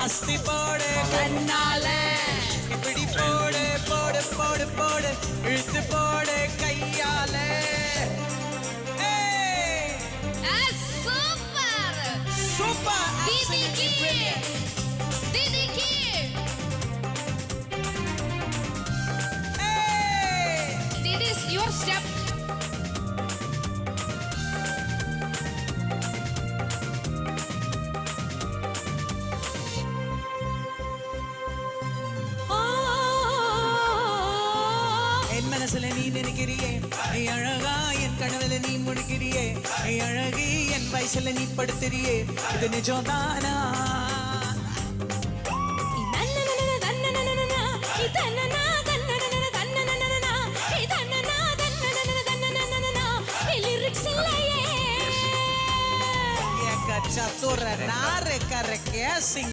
அஸ்தி போடு கண்ணால இப்படி போடு போடு போடு போடு இழுத்து போடு கையால சூப்பர் சூப்பர் தீதிக்கு this is your step. என் மனசுல நீ நினைக்கிறியே நீ அழகா என் கனவுல நீ முழிக்கிறியே நீ அழகி என் வயசுல நீ படுத்துறியே இது நிஜம்தானா Cachaturra, nare, carrequea,